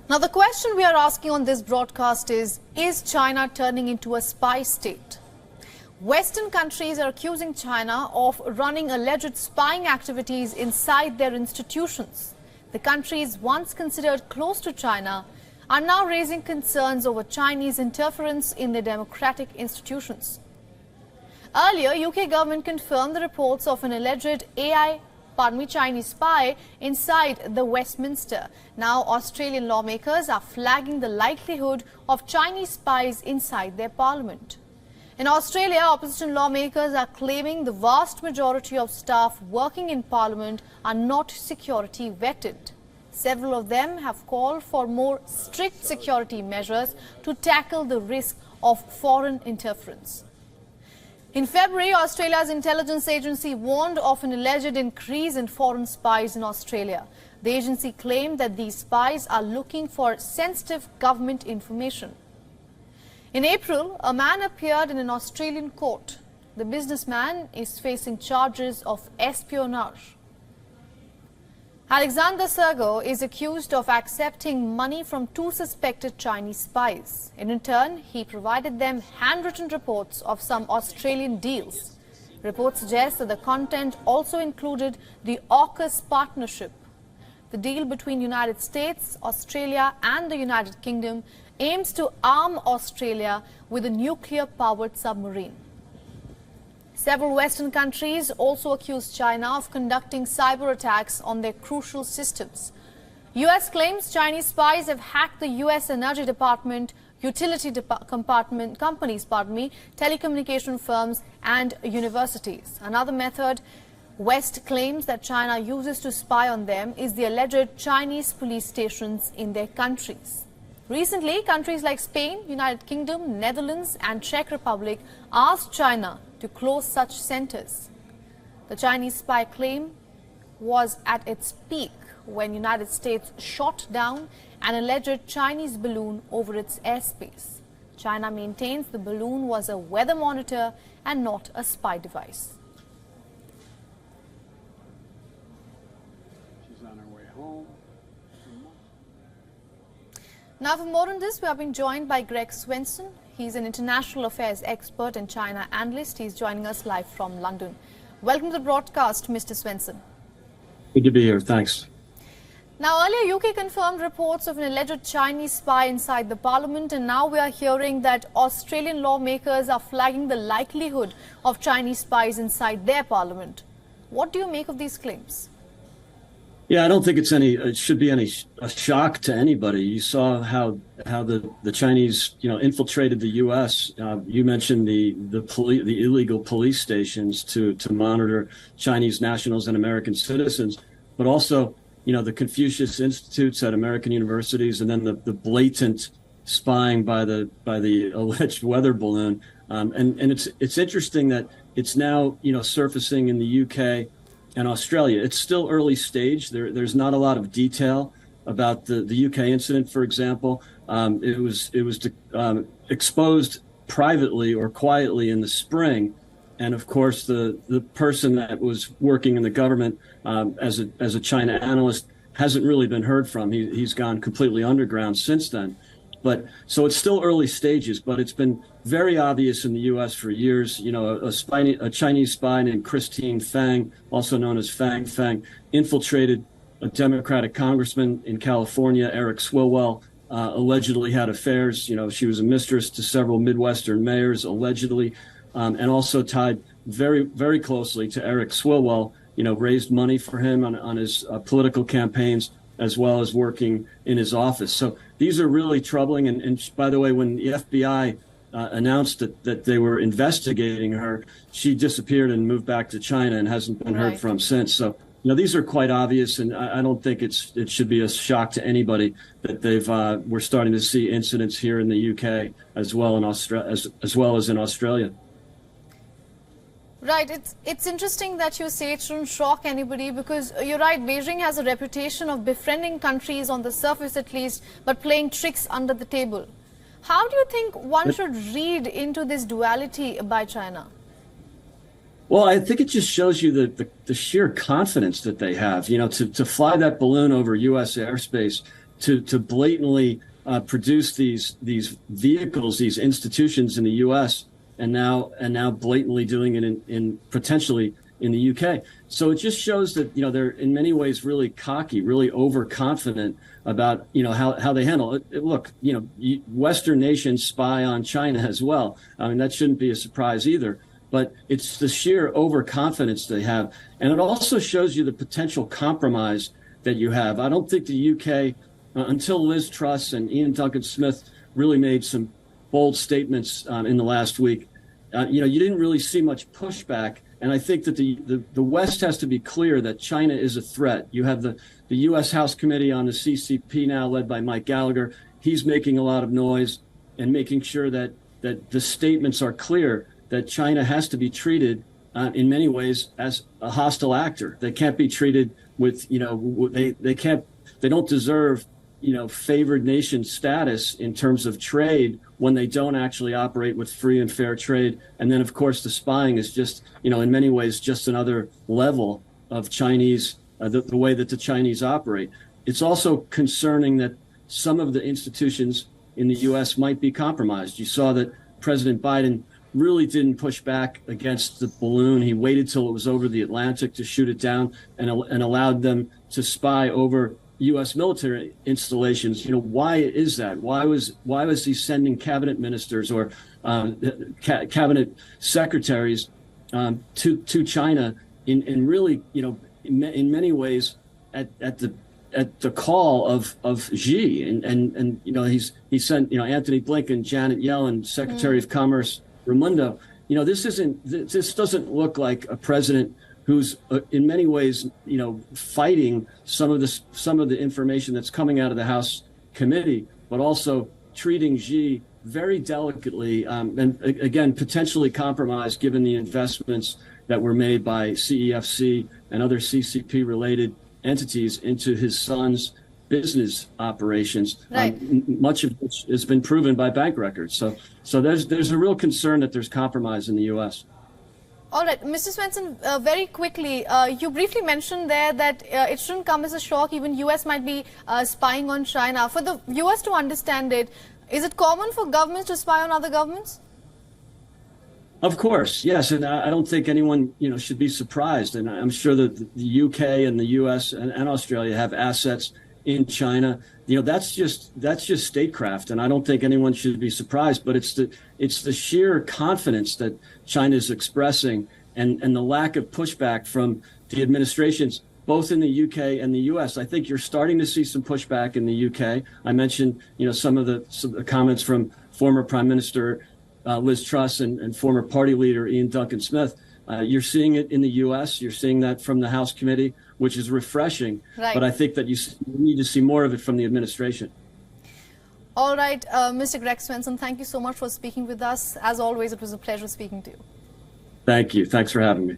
Now, the question we are asking on this broadcast is China turning into a spy state? Western countries are accusing China of running alleged spying activities inside their institutions. The countries once considered close to China are now raising concerns over Chinese interference in their democratic institutions. Earlier, UK government confirmed the reports of an alleged Chinese spy inside the Westminster. Now, Australian lawmakers are flagging the likelihood of Chinese spies inside their parliament. In Australia, opposition lawmakers are claiming the vast majority of staff working in parliament are not security vetted. Several of them have called for more strict security measures to tackle the risk of foreign interference. In February, Australia's intelligence agency warned of an alleged increase in foreign spies in Australia. The agency claimed that these spies are looking for sensitive government information. In April, a man appeared in an Australian court. The businessman is facing charges of espionage. Alexander Sergo is accused of accepting money from two suspected Chinese spies. In return, he provided them handwritten reports of some Australian deals. Reports suggest that the content also included the AUKUS partnership. The deal between United States, Australia and the United Kingdom aims to arm Australia with a nuclear-powered submarine. Several Western countries also accuse China of conducting cyber attacks on their crucial systems. US claims Chinese spies have hacked the US Energy Department, utility companies, telecommunication firms and universities. Another method West claims that China uses to spy on them is the alleged Chinese police stations in their countries. Recently, countries like Spain, United Kingdom, Netherlands and Czech Republic asked China to close such centers. The Chinese spy claim was at its peak when United States shot down an alleged Chinese balloon over its airspace. China maintains the balloon was a weather monitor and not a spy device. She's on her way home. Now, for more on this, we have been joined by Greg Swenson. He's an international affairs expert and China analyst. He's joining us live from London. Welcome to the broadcast, Mr. Swenson. Good to be here. Thanks. Now, earlier, UK confirmed reports of an alleged Chinese spy inside the parliament, and now we are hearing that Australian lawmakers are flagging the likelihood of Chinese spies inside their parliament. What do you make of these claims? Yeah, I don't think it should be a shock to anybody. You saw how the Chinese, infiltrated the U.S. You mentioned the illegal police stations to monitor Chinese nationals and American citizens, but also, the Confucius Institutes at American universities, and then the blatant spying by the alleged weather balloon. And it's interesting that it's now, surfacing in the U.K. and Australia. It's still early stage. There's not a lot of detail about the UK incident, for example. It was exposed privately or quietly in the spring. And of course, the person that was working in the government as a China analyst hasn't really been heard from. He's gone completely underground since then. But so it's still early stages, but it's been very obvious in the U.S. for years. A Chinese spy named Christine Fang, also known as Fang Fang, infiltrated a Democratic congressman in California, Eric Swalwell, allegedly had affairs. She was a mistress to several Midwestern mayors, allegedly, and also tied very, very closely to Eric Swalwell, raised money for him on his political campaigns, as well as working in his office. So these are really troubling. And by the way, when the FBI announced that they were investigating her, she disappeared and moved back to China and hasn't been heard from since. So, these are quite obvious, and I don't think it should be a shock to anybody that we're starting to see incidents here in the UK as well as well as in Australia. Right. It's interesting that you say it shouldn't shock anybody, because you're right, Beijing has a reputation of befriending countries on the surface at least, but playing tricks under the table. How do you think one should read into this duality by China? Well, I think it just shows you the sheer confidence that they have, to fly that balloon over U.S. airspace to blatantly produce these vehicles, these institutions in the U.S. and now blatantly doing it in potentially in the UK. So it just shows that they're in many ways really cocky, really overconfident about how they handle it. Look, Western nations spy on China as well. I mean, that shouldn't be a surprise either. But it's the sheer overconfidence they have, and it also shows you the potential compromise that you have. I don't think the UK, until Liz Truss and Ian Duncan Smith really made some bold statements in the last week, you didn't really see much pushback. And I think that the West has to be clear that China is a threat. You have the U.S. House Committee on the CCP now, led by Mike Gallagher. He's making a lot of noise and making sure that the statements are clear that China has to be treated in many ways as a hostile actor. They can't be treated with, they don't deserve, favored nation status in terms of trade when they don't actually operate with free and fair trade. And then, of course, the spying is just, in many ways, just another level of Chinese, the way that the Chinese operate. It's also concerning that some of the institutions in the U.S. might be compromised. You saw that President Biden really didn't push back against the balloon. He waited till it was over the Atlantic to shoot it down and allowed them to spy over U.S. military installations. Why is that? Why was he sending cabinet ministers or cabinet secretaries to China in really, in many ways at the call of Xi and he sent Anthony Blinken, Janet Yellen, Secretary of Commerce Raimondo. This doesn't look like a president who's in many ways, fighting some of the information that's coming out of the House committee, but also treating Xi very delicately and again, potentially compromised given the investments that were made by CEFC and other CCP related entities into his son's business operations, right. Much of which has been proven by bank records. So there's a real concern that there's compromise in the U.S. All right, Mr. Swenson, very quickly, you briefly mentioned there that it shouldn't come as a shock. Even U.S. might be spying on China. For the U.S. to understand it, is it common for governments to spy on other governments? Of course, yes, and I don't think anyone should be surprised. And I'm sure that the UK and the US and Australia have assets in China. That's just statecraft, and I don't think anyone should be surprised. But it's the sheer confidence that China is expressing and the lack of pushback from the administrations, both in the UK and the US. I think you're starting to see some pushback in the UK. I mentioned some of the comments from former Prime Minister Liz Truss and former party leader Ian Duncan Smith. You're seeing it in the U.S. You're seeing that from the House committee, which is refreshing. Right. But I think that you need to see more of it from the administration. All right, Mr. Greg Swenson, thank you so much for speaking with us. As always, it was a pleasure speaking to you. Thank you. Thanks for having me.